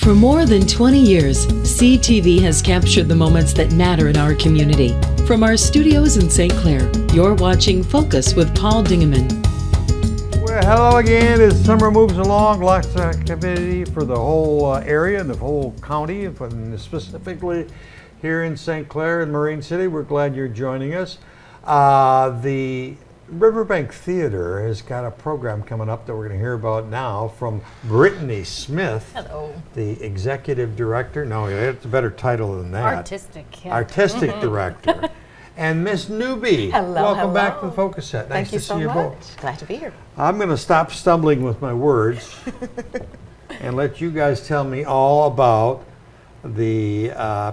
For more than 20 years, CTV has captured the moments that matter in our community. From our studios in St. Clair, you're watching Focus with Paul Dingeman. Well, hello again. As summer moves along, lots of activity for the whole area and the whole county, and specifically here in St. Clair and Marine City. We're glad you're joining us. The Riverbank Theater has got a program coming up that we're going to hear about now from Brittany Smith. Hello. The executive director. No, it's a better title than that. Artistic. Yeah. Artistic director. And Miss Newbie. Hello. Welcome back to the Focus Set. Nice Thank you to so see you much. both. Glad to be here. I'm going to stop stumbling with my words and let you guys tell me all about the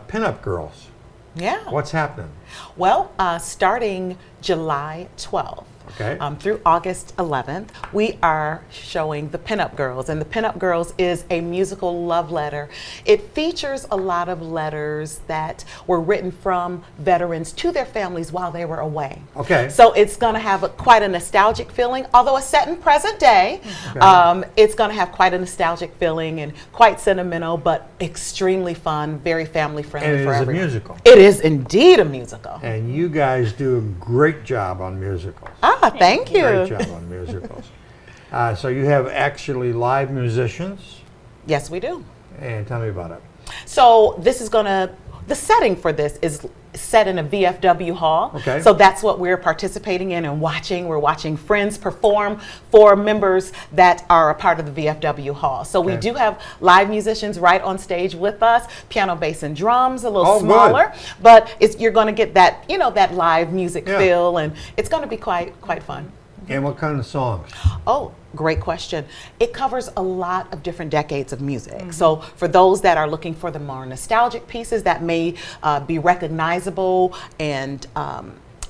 pinup girls. Yeah. What's happening? Well, starting July 12th. Okay. Through August 11th, we are showing The Pinup Girls, and The Pinup Girls is a musical love letter. It features a lot of letters that were written from veterans to their families while they were away. Okay. So it's going to have quite a nostalgic feeling, although it's set in present day. Okay. It's going to have quite a nostalgic feeling and quite sentimental, but extremely fun, very family friendly And it for is everyone. a musical. It is indeed a musical. And you guys do a great job on musicals. Thank you. Great job on musicals. So you have actually live musicians, Yes, we do. and tell me about it. So this is the setting for this is set in a VFW hall. Okay. So that's what we're participating in and watching. We're watching friends perform for members that are a part of the VFW hall. So we Okay. do have live musicians right on stage with us, piano, bass, and drums, a little Oh, good. smaller, but you're going to get that, that live music Yeah. feel, and it's going to be quite fun. And what kind of songs? Oh, great question. It covers a lot of different decades of music. So for those that are looking for the more nostalgic pieces that may be recognizable and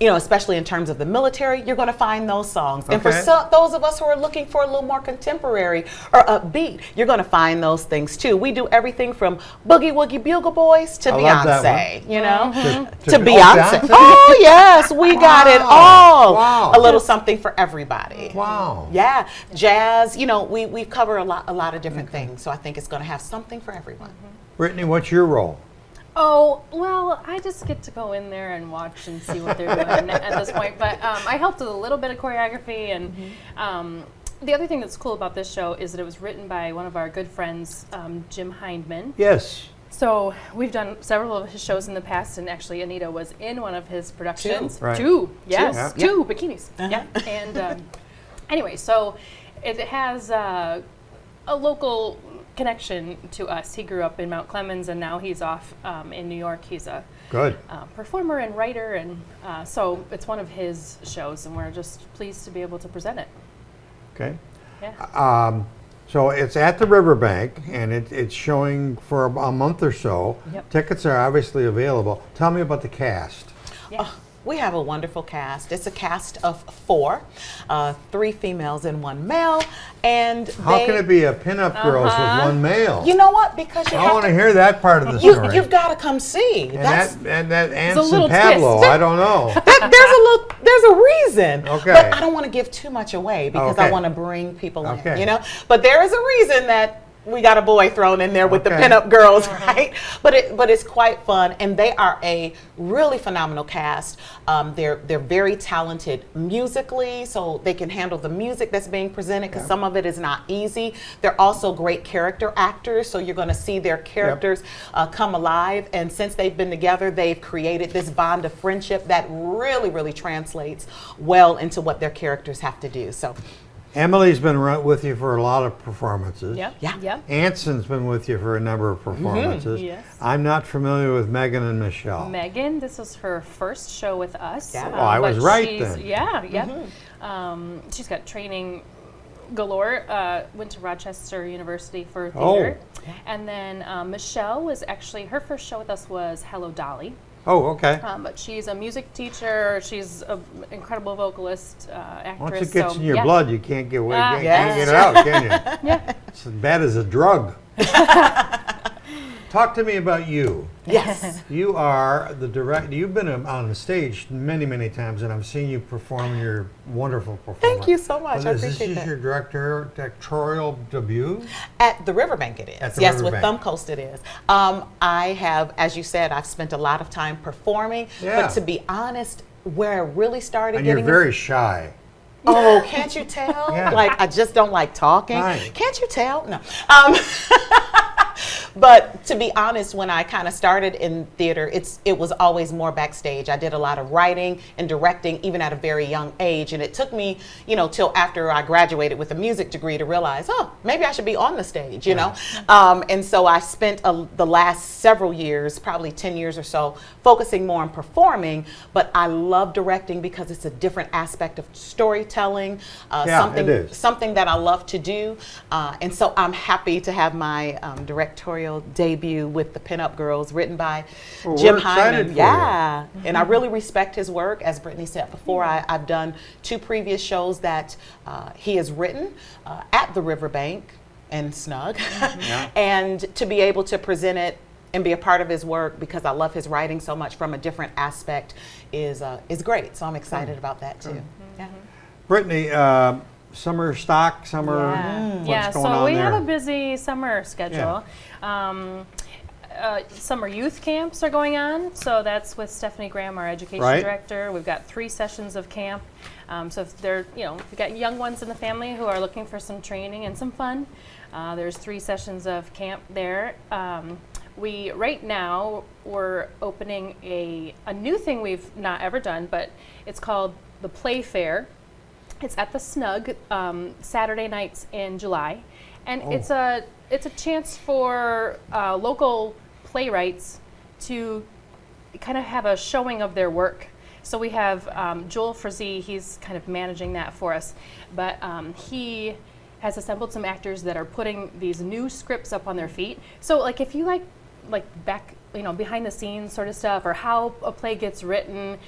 especially in terms of the military, you're going to find those songs. And for Okay. those of us who are looking for a little more contemporary or upbeat, you're going to find those things too. We do everything from Boogie Woogie Bugle Boys to I love that Beyonce, To to Beyonce. Beyonce? Oh yes, we got it all. Wow. A little something for everybody. Wow. Yeah, jazz. We cover a lot of different things. So I think it's going to have something for everyone. Brittany, what's your role? Oh, well, I just get to go in there and watch and see what they're doing at this point. But I helped with a little bit of choreography. And the other thing that's cool about this show is that it was written by one of our good friends, Jim Hindman. Yes. So we've done several of his shows in the past, and actually Anita was in one of his productions. Two, right. Two, yes, Yeah. two bikinis. Yeah. And anyway, so it has a local connection to us. He grew up in Mount Clemens, and now he's off in New York. He's a Good. performer and writer, and so it's one of his shows, and we're just pleased to be able to present it. Okay. Yeah. So it's at the Riverbank, and it's showing for a month or so. Yep. Tickets are obviously available. Tell me about the cast. Yeah. We have a wonderful cast. It's a cast of 4, 3 females and 1 male, and How can it be a pinup girls with one male? You know what? Because you I have want to to hear that part of the story. You've got to come see. and That's that a Anson little Pablo, twist. I don't know. there's a reason. Okay. But I don't want to give too much away because I Okay. want to bring people Okay. in, But there is a reason that we got a boy thrown in there with the Okay. pinup girls, right? But it's quite fun, and they are a really phenomenal cast. They're very talented musically, so they can handle the music that's being presented because some of it is not easy. They're also great character actors, so you're going to see their characters come alive. And since they've been together, they've created this bond of friendship that really translates well into what their characters have to do. So. Emily's been with you for a lot of performances. Yep. Yeah. Yep. Anson's been with you for a number of performances. Yes. I'm not familiar with Megan and Michelle. Megan, this is her first show with us. Yeah. Oh, I was but right she's- then. Yeah, yeah. She's got training galore. Went to Rochester University for theater. Oh. And then Michelle was actually, her first show with us was Hello Dolly. Oh, okay. But she's a music teacher. She's an incredible vocalist, actress. Once it gets so, in your yeah. blood, you can't get away. Can't Yes. get it out, can you? Yeah. It's as bad as a drug. Talk to me about you. Yes. You are the director. You've been on the stage many, many times, and I've seen you perform. You're a wonderful performer. Thank you so much. I Is appreciate this that. your directorial debut? At the Riverbank it is. At the Yes, Riverbank. with Thumb Coast it is. I have, as you said, I've spent a lot of time performing. Yeah. But to be honest, where I really started And you're getting very shy. Oh, can't you tell? Yeah. Like, I just don't like talking. Right. Can't you tell? No. But to be honest, when I kind of started in theater, it was always more backstage. I did a lot of writing and directing, even at a very young age. And it took me, till after I graduated with a music degree to realize, oh, maybe I should be on the stage, you know? And so I spent the last several years, probably 10 years or so, focusing more on performing. But I love directing because it's a different aspect of storytelling, it is. something that I love to do. And so I'm happy to have my directorial debut with the Pinup Girls, written by Well, Jim we're excited Hyman. for Yeah, and I really respect his work. As Brittany said before, I've done 2 previous shows that he has written at the Riverbank and Snug, and to be able to present it and be a part of his work, because I love his writing so much from a different aspect, is great. So I'm excited about that too. Yeah. Brittany, summer stock, summer. What's going so on we there? have a busy summer schedule. Summer youth camps are going on, so that's with Stephanie Graham, our education Right. director. We've got 3 sessions of camp. So if they're, if you've got young ones in the family who are looking for some training and some fun, there's 3 sessions of camp there. Right now we're opening a new thing we've not ever done, but it's called the Play Fair. It's at the Snug Saturday nights in July, and it's a chance for local playwrights to kind of have a showing of their work. So we have Joel Frazee, he's kind of managing that for us, but he has assembled some actors that are putting these new scripts up on their feet. So like if you like back, behind the scenes sort of stuff, or how a play gets written,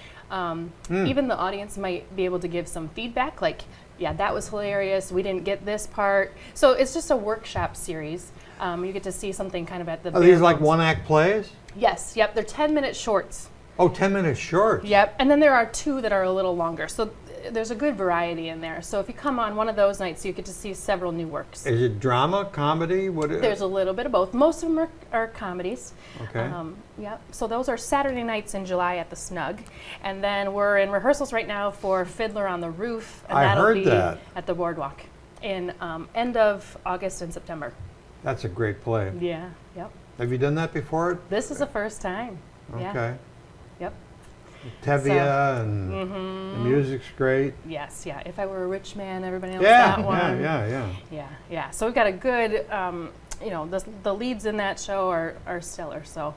even the audience might be able to give some feedback, like, yeah, that was hilarious, we didn't get this part. So it's just a workshop series. You get to see something kind of at the Are these like bones. one-act plays? Yes, yep, they're 10-minute shorts. Oh, 10-minute shorts. Yep, and then there are 2 that are a little longer. So there's a good variety in there. So if you come on one of those nights, you get to see several new works. Is it drama, comedy? There's a little bit of both. Most of them are comedies. Okay. Yep. So those are Saturday nights in July at the Snug, and then we're in rehearsals right now for Fiddler on the Roof, and I that'll heard be that. at the Boardwalk in end of August and September. That's a great play. Yeah. Yep. Have you done that before? This is the first time. Yeah. Okay. Yep. Tevye and the music's great. Yes. Yeah. If I Were a Rich Man, everybody knows Yeah, that one. yeah. So we've got a good, the leads in that show are stellar. So,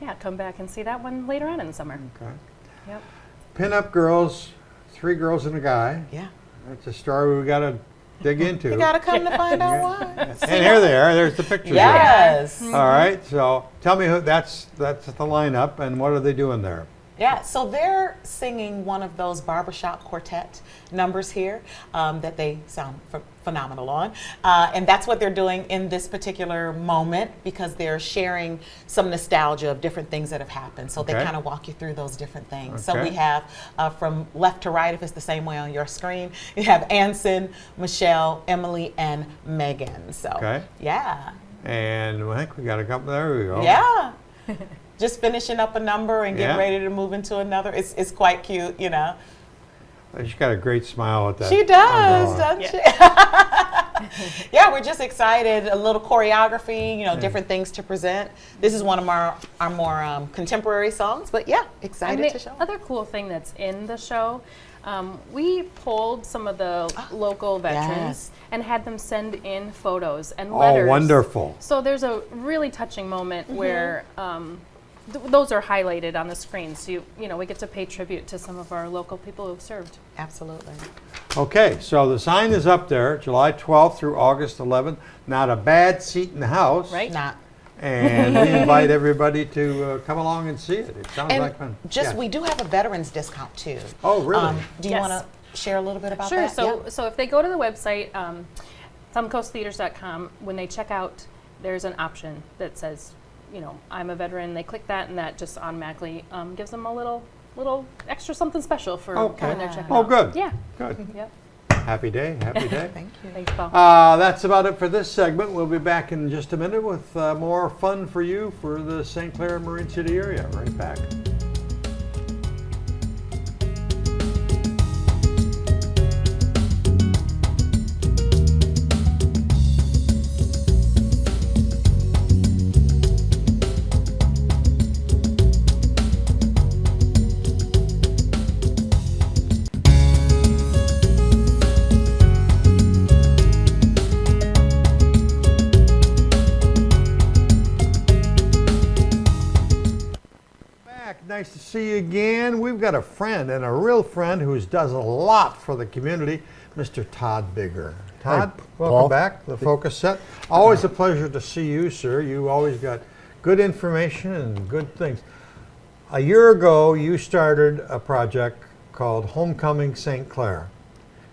yeah, come back and see that one later on in the summer. Okay. Yep. Pinup Girls, 3 girls and a guy. Yeah. That's a story we got to dig into. You gotta come to find out why. And here they are. There's the pictures. Yes. All right. So tell me who that's the lineup, and what are they doing there? Yeah, so they're singing one of those barbershop quartet numbers here that they sound phenomenal on. And that's what they're doing in this particular moment, because they're sharing some nostalgia of different things that have happened. So they Okay. kind of walk you through those different things. So Okay. we have from left to right, if it's the same way on your screen, you have Anson, Michelle, Emily, and Megan. So, Okay. yeah. And I think we got a couple. There we go. Yeah. Just finishing up a number and getting Yeah. ready to move into another. It's quite cute, She's got a great smile at that. She does, umbrella. doesn't she? Yeah, we're just excited. A little choreography, different things to present. This is one of our more contemporary songs, but yeah, excited And to the show. other cool thing that's in the show, we polled some of the local veterans Yes. and had them send in photos and Oh, letters. wonderful. So there's a really touching moment where those are highlighted on the screen. So we get to pay tribute to some of our local people who've served. Absolutely. Okay, so the sign is up there, July 12th through August 11th. Not a bad seat in the house. Right. Not. And we invite everybody to come along and see it. It sounds And like fun. just Yes. we do have a veterans discount too. Oh, really? Do you Yes. want to share a little bit about Sure. that? So if they go to the website, thumbcoasttheaters.com, when they check out, there's an option that says I'm a veteran, they click that, and that just automatically gives them a little extra something special for when they're checking out. Oh, good. Yeah. Good. Yep. Happy day. Happy day. Thank you. Thanks, Paul. That's about it for this segment. We'll be back in just a minute with more fun for you for the St. Clair and Marine City area. Right back. Nice to see you again. We've got a friend, and a real friend, who does a lot for the community, Mr. Todd Bigger. Todd, welcome back to the Focus Set. Always a pleasure to see you, sir. You always got good information and good things. A year ago, you started a project called Homecoming St. Clair,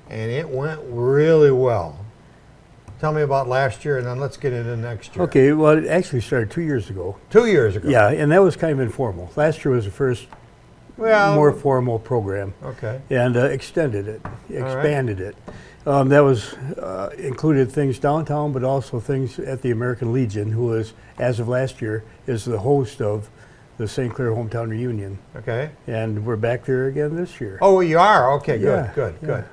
and it went really well. Tell me about last year, and then let's get into next year. Okay, well, it actually started 2 years ago. 2 years ago. Yeah, and that was kind of informal. Last year was the first more formal program. Okay. And extended it, expanded it. That was included things downtown, but also things at the American Legion, who is, as of last year, is the host of the St. Clair Hometown Reunion. Okay. And we're back there again this year. Oh, you are? Okay, Yeah, good.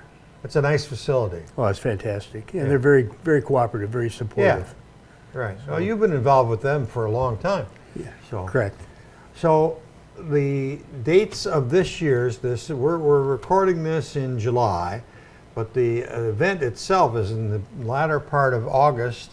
It's a nice facility. Oh, it's fantastic. And they're very, very cooperative, very supportive. Yeah. Right. Well, you've been involved with them for a long time. Yeah, So. correct. So the dates of this year's, we're recording this in July, but the event itself is in the latter part of August,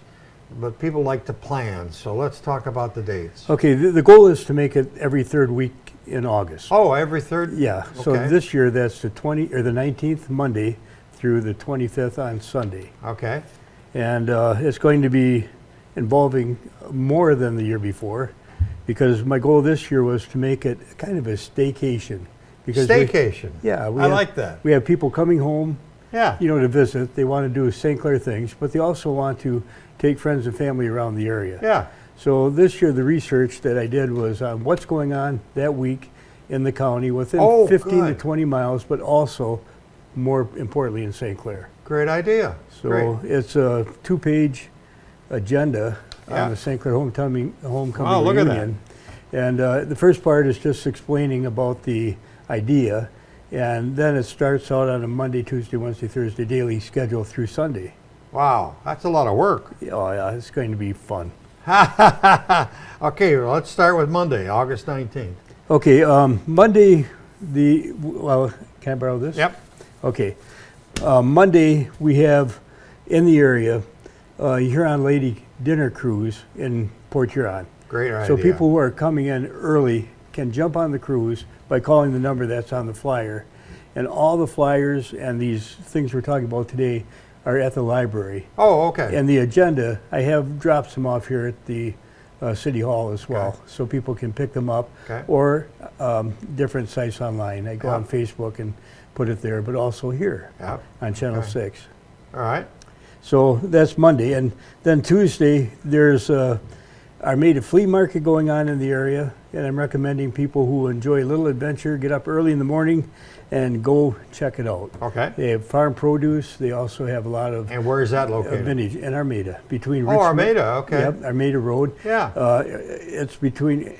but people like to plan. So let's talk about the dates. Okay, the goal is to make it every third week in August. Oh, every third? Yeah, so Okay. this year that's the 19th Monday through the 25th on Sunday. Okay. And it's going to be involving more than the year before, because my goal this year was to make it kind of a staycation. Staycation? Yeah. I like that. We have people coming home, Yeah. to visit. They want to do St. Clair things, but they also want to take friends and family around the area. Yeah. So this year the research that I did was on what's going on that week in the county within 15 to 20 miles, but also more importantly in St. Clair. Great idea. So Great. it's a 2-page agenda Yeah. on the St. Clair Homecoming Wow, look at that. Reunion. And the first part is just explaining about the idea, and then it starts out on a Monday, Tuesday, Wednesday, Thursday daily schedule through Sunday. Wow, that's a lot of work. Oh yeah, it's going to be fun. Okay, well, let's start with Monday, August 19th. Okay, Monday, can I borrow this? Yep. Okay. Monday, we have in the area Huron Lady Dinner Cruise in Port Huron. Great idea. So people who are coming in early can jump on the cruise by calling the number that's on the flyer. And all the flyers and these things we're talking about today are at the library. Oh, okay. And the agenda, I have dropped some off here at the City Hall as well, Okay. so people can pick them up, Okay. or different sites online. I go Yeah. on Facebook and put it there, but also here Yep. on Channel Okay. 6. All right. So that's Monday. And then Tuesday, there's our Maida Flea Market going on in the area, and I'm recommending people who enjoy a little adventure get up early in the morning and go check it out. Okay. They have farm produce. They also have a lot of And where is that located? vintage in Armada, between Oh, Richmond. Armada, okay. Yep, Armada Road. Yeah. It's between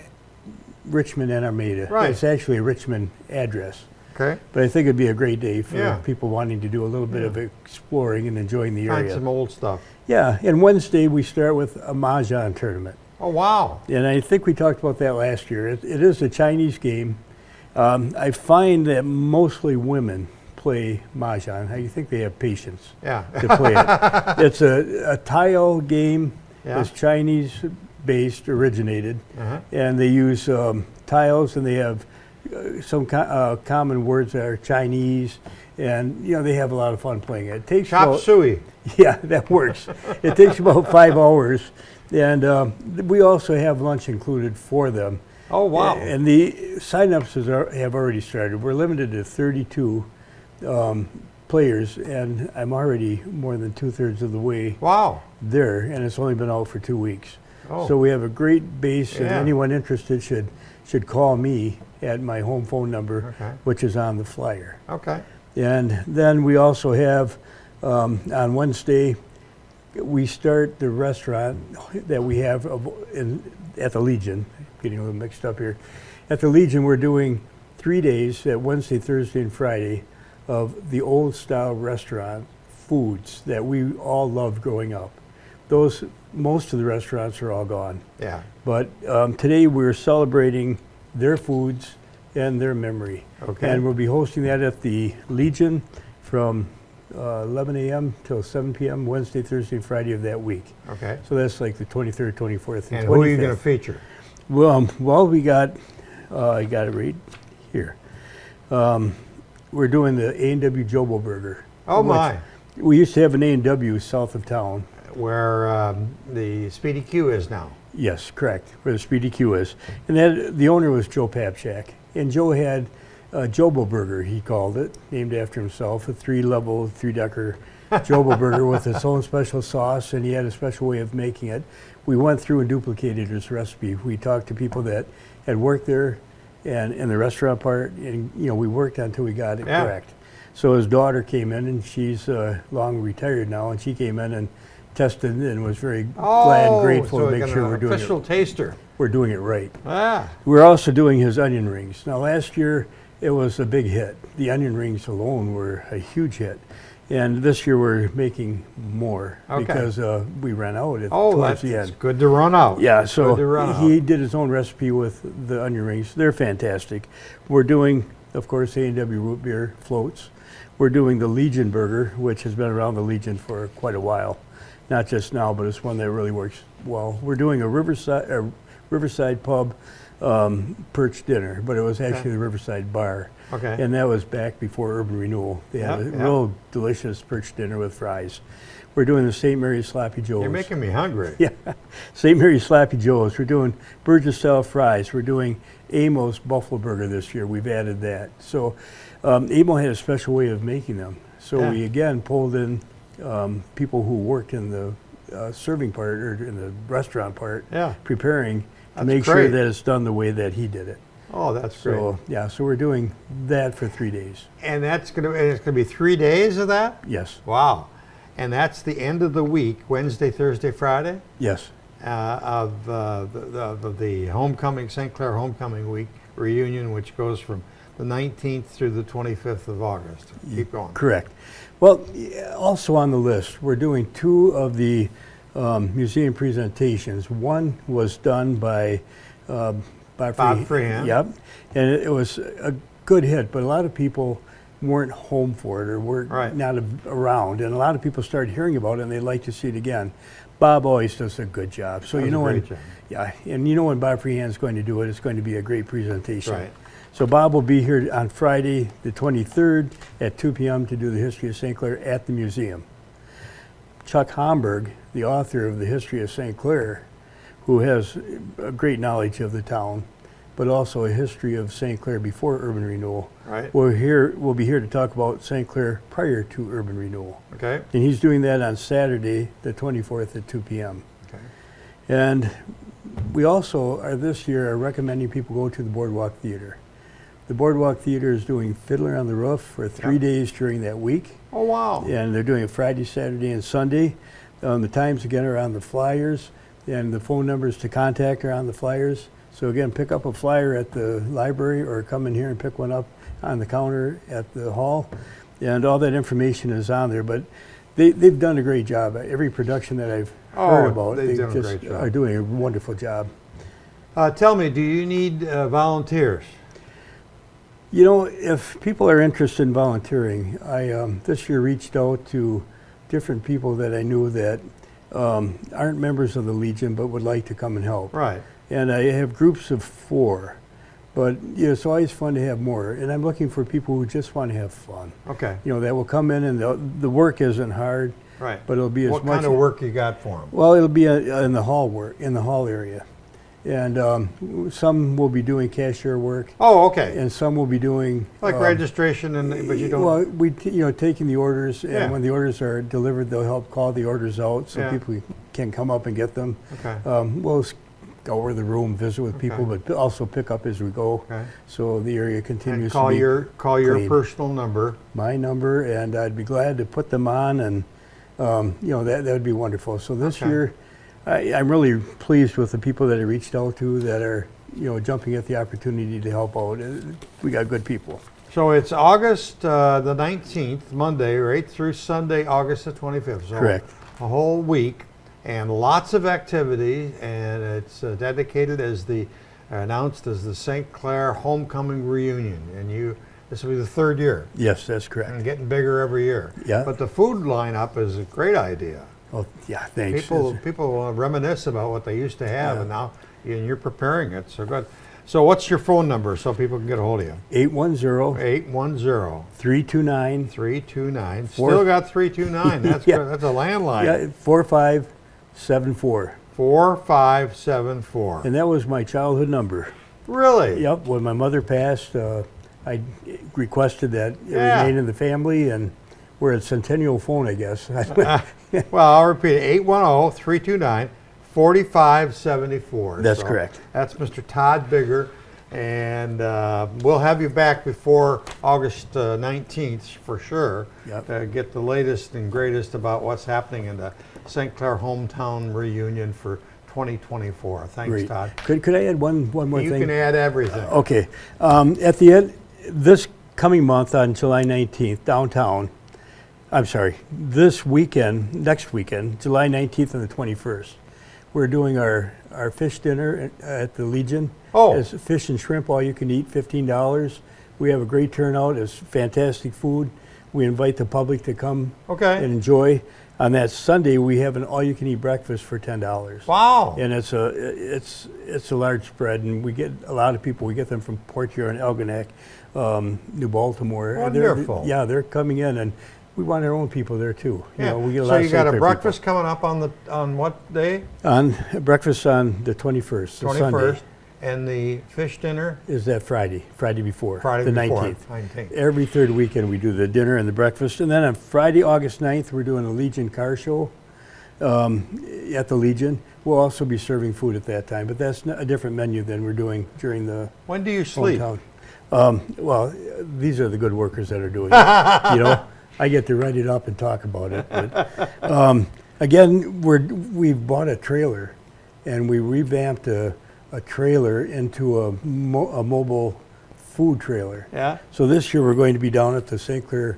Richmond and Armada. Right. It's actually a Richmond address. Okay. But I think it'd be a great day for Yeah. people wanting to do a little bit of exploring and enjoying the Find area. some old stuff. Yeah, and Wednesday we start with a Mahjong tournament. Oh, wow. And I think we talked about that last year. It is a Chinese game. I find that mostly women play Mahjong. I think they have patience Yeah. to play it. It's a tile game. Yeah. It's Chinese-based, originated. Uh-huh. And they use tiles, and they have some common words that are Chinese. And, they have a lot of fun playing it. It takes Chop about- suey. Yeah, that works. It takes about 5 hours. And we also have lunch included for them. Oh, wow. And the sign-ups have already started. We're limited to 32 players, and I'm already more than 2/3 of the way Wow. there, and it's only been out for 2 weeks. Oh. So we have a great base, and Yeah. anyone interested should call me at my home phone number, Okay. which is on the flyer. Okay. And then we also have, on Wednesday, we start the restaurant that we have at the Legion. Getting a little mixed up here. At the Legion, we're doing 3 days, at Wednesday, Thursday, and Friday, of the old style restaurant foods that we all loved growing up. Most of the restaurants are all gone. Yeah. But today we're celebrating their foods and their memory. Okay. And we'll be hosting that at the Legion from 11 a.m. till 7 p.m. Wednesday, Thursday, and Friday of that week. Okay. So that's like the 23rd, 24th, and 25th. And who are you going to feature? Well, we got, I got it right here. We're doing the A&W Jobo Burger. Oh, which my. We used to have an A&W south of town. Where the Speedy Q is now. Yes, correct, where the Speedy Q is. And that, the owner was Joe Papchak. And Joe had a Jobo Burger, he called it, named after himself, a 3-level, 3-decker Jobo Burger with its own special sauce, and he had a special way of making it. We went through and duplicated his recipe. We talked to people that had worked there and in the restaurant part, and we worked until we got it correct. So his daughter came in, and she's long retired now, and she came in and tested and was very glad and grateful so to make sure we're doing official taster. we're doing it right. Ah. We're also doing his onion rings. Now last year it was a big hit. The onion rings alone were a huge hit. And this year we're making more because we ran out towards the end. Good to run out. Yeah, Good so to run he out. did his own recipe with the onion rings. They're fantastic. We're doing, of course, A&W root beer floats. We're doing the Legion burger, which has been around the Legion for quite a while. Not just now, but it's one that really works well. We're doing a Riverside Pub perch dinner, but it was actually the Riverside Bar. Okay. And that was back before Urban Renewal. They had a real delicious perch dinner with fries. We're doing the St. Mary's Sloppy Joes. You're making me hungry. Yeah, St. Mary's Sloppy Joes. We're doing Burgess-style fries. We're doing Amos Buffalo Burger this year. We've added that. So Amo had a special way of making them. So we again pulled in people who worked in the serving part or in the restaurant part, preparing to make sure that it's done the way that he did it. Oh, that's great. So so we're doing that for 3 days. And it's gonna be 3 days of that? Yes. Wow. And that's the end of the week, Wednesday, Thursday, Friday, Yes. of the Homecoming, St. Clair Homecoming Week reunion, which goes from the 19th through the 25th of August. Keep going. Correct. Well, also on the list, we're doing 2 of the museum presentations. One was done by Bob Freehan. Yep. And it was a good hit, but a lot of people weren't home for it or were not around. And a lot of people started hearing about it and they'd like to see it again. Bob always does a good job. So when Bob Freehan's going to do it, it's going to be a great presentation. Right. So Bob will be here on Friday, the 23rd at 2 p.m. to do the history of St. Clair at the museum. Chuck Homburg, the author of the history of St. Clair, who has a great knowledge of the town, but also a history of St. Clair before urban renewal, will be here to talk about St. Clair prior to urban renewal. Okay. And he's doing that on Saturday, the 24th at 2 p.m. Okay. And we also this year are recommending people go to the Boardwalk Theater. The Boardwalk Theater is doing Fiddler on the Roof for 3 days during that week. Oh, wow. And they're doing it Friday, Saturday, and Sunday. The times, again, are on the flyers, and the phone numbers to contact are on the flyers. So, again, pick up a flyer at the library or come in here and pick one up on the counter at the hall. And all that information is on there. But they've done a great job. Every production that I've heard about, they just are doing a wonderful job. Tell me, do you need volunteers? You know, if people are interested in volunteering, I this year reached out to different people that I knew that aren't members of the Legion but would like to come and help. Right. And I have groups of 4, but it's always fun to have more. And I'm looking for people who just want to have fun. Okay. That will come in and the work isn't hard. Right. But it'll be as what much. kind of work you got for them? Well, it'll be in the hall area. And some will be doing cashier work, Oh, okay. and some will be doing Like registration, but you don't. Well, taking the orders, and Yeah. when the orders are delivered, they'll help call the orders out so Yeah. people can come up and get them. Okay. We'll go over the room, visit with people, Okay. but also pick up as we go. Okay. So the area And continues call to be your clean. personal number. My number, and I'd be glad to put them on, and that would be wonderful. So this Okay. year, I'm really pleased with the people that I reached out to that are jumping at the opportunity to help out. We got good people. So it's August the 19th, Monday, right through Sunday, August the 25th. So Correct. A whole week, and lots of activity, and it's dedicated announced as the St. Clair Homecoming Reunion. And this will be the third year, Yes, that's and correct. getting bigger every year. Yeah. But the food lineup is a great idea. Oh, yeah, thanks. People reminisce about what they used to have, Yeah. and now you're preparing it. So good. So what's your phone number so people can get a hold of you? 810 810 329 329. Four- Still got 329. That's Yeah. good. That's a landline. Yeah, 4574. 4574. And that was my childhood number. Really? Yep, when my mother passed, I requested that it Yeah. remain in the family, and we're at Centennial Phone, I guess. Well, I'll repeat it. 810 329 4574. That's correct. That's Mr. Todd Bigger. And we'll have you back before August 19th for sure. Yep. Get the latest and greatest about what's happening in the St. Clair Hometown Reunion for 2024. Thanks, Great. Todd. Could I add one more You thing? can add everything. Okay. At the end, this coming month on July 19th, downtown, this weekend, next weekend, July 19th and the 21st, we're doing our fish dinner at the Legion. Oh. It's fish and shrimp, all you can eat, $15. We have a great turnout. It's fantastic food. We invite the public to come Okay. and enjoy. On that Sunday, we have an all-you-can-eat breakfast for $10. Wow. And it's a large spread, and we get a lot of people. We get them from Port Huron, Algonac, New Baltimore. Wonderful. They're coming in, and we want our own people there too. Yeah. We get a So lot of you got St. a Clair breakfast coming up on what day? people. On breakfast on the 21st, the 21st. Sunday. And the fish dinner? Is that Friday before, Friday the before, 19th. 19th. Every third weekend we do the dinner and the breakfast, and then on Friday, August 9th, we're doing a Legion car show at the Legion. We'll also be serving food at that time, but that's a different menu than we're doing during the When do you sleep? hometown. Well, these are the good workers that are doing it. I get to write it up and talk about it. But, again, we've bought a trailer, and we revamped a trailer into a mobile food trailer. Yeah. So this year we're going to be down at the St. Clair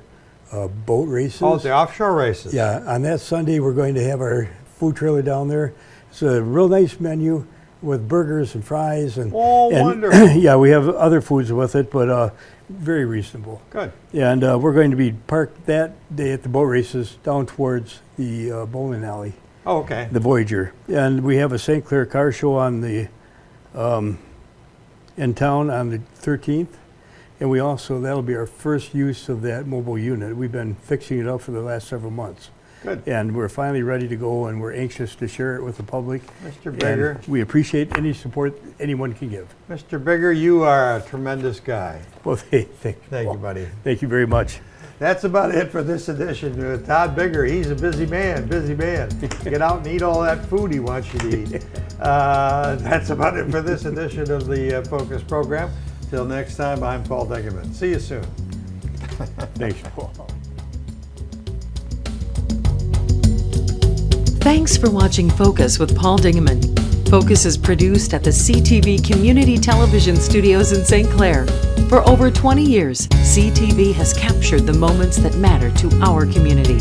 boat races. Oh, the offshore races. Yeah, on that Sunday we're going to have our food trailer down there. It's a real nice menu with burgers and fries and Wonderful. yeah, we have other foods with it, but very reasonable. Good. And we're going to be parked that day at the boat races down towards the bowling alley, Oh, okay. the Voyager. And we have a St. Clair car show on the in town on the 13th. And we also, that'll be our first use of that mobile unit. We've been fixing it up for the last several months. Good. And we're finally ready to go, and we're anxious to share it with the public. Mr. Bigger. And we appreciate any support anyone can give. Mr. Bigger, you are a tremendous guy. Well, thank Thank you, buddy. Thank you very much. That's about it for this edition. Todd Bigger, he's a busy man, busy man. Get out and eat all that food he wants you to eat. That's about it for this edition of the Focus program. Till next time, I'm Paul Degeman. See you soon. Thanks, Paul. Thanks for watching Focus with Paul Dingeman. Focus is produced at the CTV Community Television Studios in St. Clair. For over 20 years, CTV has captured the moments that matter to our community.